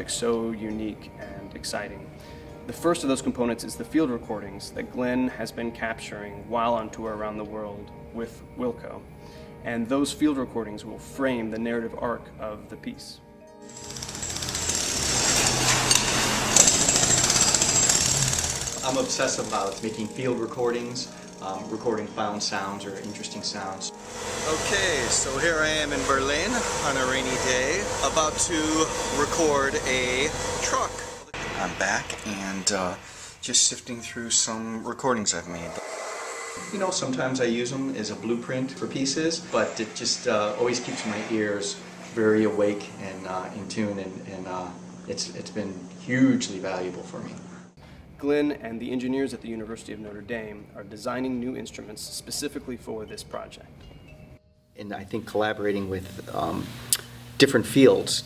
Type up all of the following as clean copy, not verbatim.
project so unique and exciting. The first of those components is the field recordings that Glenn has been capturing while on tour around the world with Wilco. And those field recordings will frame the narrative arc of the piece. I'm obsessed about making field recordings, recording found sounds or interesting sounds. Okay, so here I am in Berlin on a rainy day, about to record a truck. I'm back and just sifting through some recordings I've made. You know, sometimes I use them as a blueprint for pieces, but it just always keeps my ears very awake and in tune, and it's been hugely valuable for me. Glenn and the engineers at the University of Notre Dame are designing new instruments specifically for this project. And I think collaborating with different fields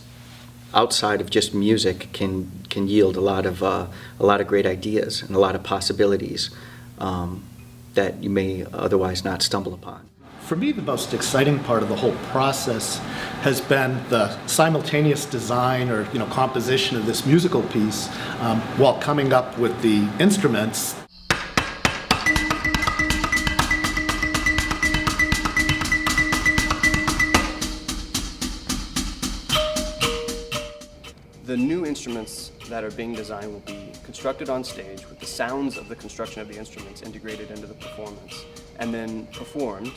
outside of just music can yield a lot of great ideas and a lot of possibilities that you may otherwise not stumble upon. For me, the most exciting part of the whole process has been the simultaneous design or composition of this musical piece while coming up with the instruments. The new instruments that are being designed will be constructed on stage with the sounds of the construction of the instruments integrated into the performance, and then performed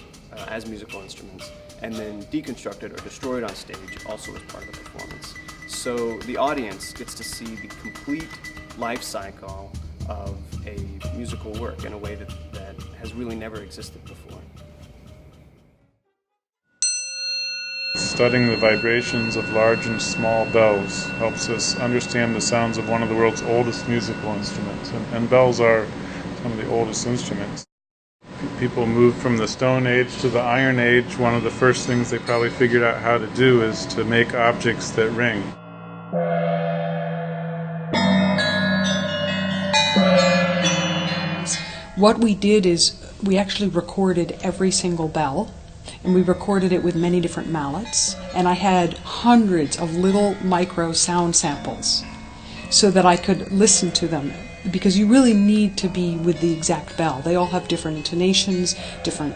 as musical instruments, and then deconstructed or destroyed on stage also as part of the performance. So the audience gets to see the complete life cycle of a musical work in a way that has really never existed before. Studying the vibrations of large and small bells helps us understand the sounds of one of the world's oldest musical instruments, and bells are some of the oldest instruments. People moved from the Stone Age to the Iron Age. One of the first things they probably figured out how to do is to make objects that ring. What we did is we actually recorded every single bell, and we recorded it with many different mallets, and I had hundreds of little micro sound samples so that I could listen to them, because you really need to be with the exact bell. They all have different intonations, different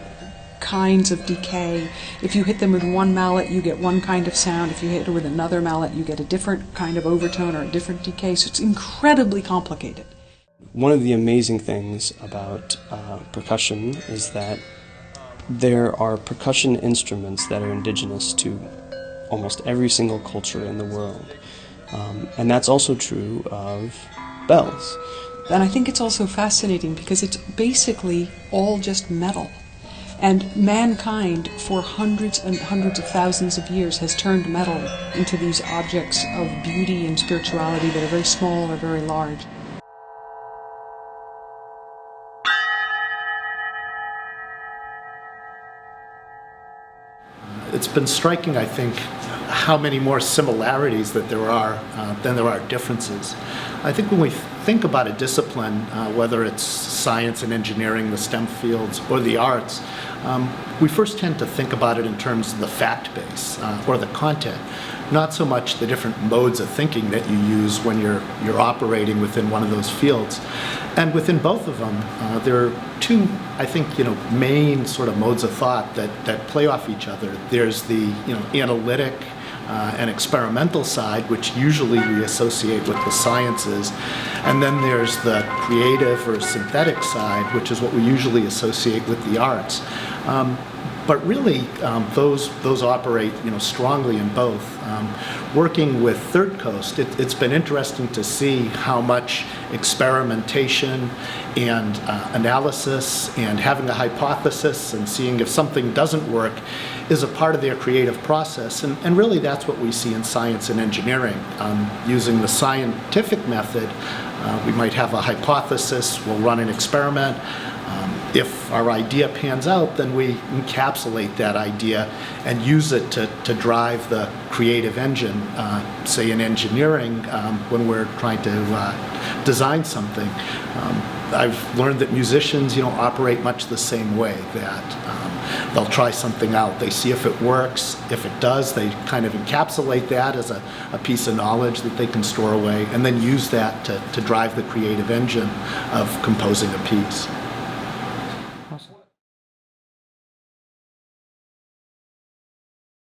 kinds of decay. If you hit them with one mallet, you get one kind of sound. If you hit it with another mallet, you get a different kind of overtone or a different decay. So it's incredibly complicated. One of the amazing things about percussion is that there are percussion instruments that are indigenous to almost every single culture in the world. And that's also true of bells. And I think it's also fascinating because it's basically all just metal. And mankind, for hundreds and hundreds of thousands of years, has turned metal into these objects of beauty and spirituality that are very small or very large. It's been striking, I think, how many more similarities that there are than there are differences. I think when we think about a discipline, whether it's science and engineering, the STEM fields, or the arts, we first tend to think about it in terms of the fact base or the content, not so much the different modes of thinking that you use when you're operating within one of those fields. And within both of them, there are two, I think, main sort of modes of thought that play off each other. There's the analytic and experimental side, which usually we associate with the sciences, and then there's the creative or synthetic side, which is what we usually associate with the arts. But really, those operate strongly in both. Working with Third Coast, it's been interesting to see how much experimentation and analysis and having a hypothesis and seeing if something doesn't work is a part of their creative process. And really that's what we see in science and engineering. Using the scientific method, we might have a hypothesis, we'll run an experiment. If our idea pans out, then we encapsulate that idea and use it to drive the creative engine, say in engineering, when we're trying to design something. I've learned that musicians, operate much the same way, that they'll try something out. They see if it works. If it does, they kind of encapsulate that as a piece of knowledge that they can store away, and then use that to drive the creative engine of composing a piece.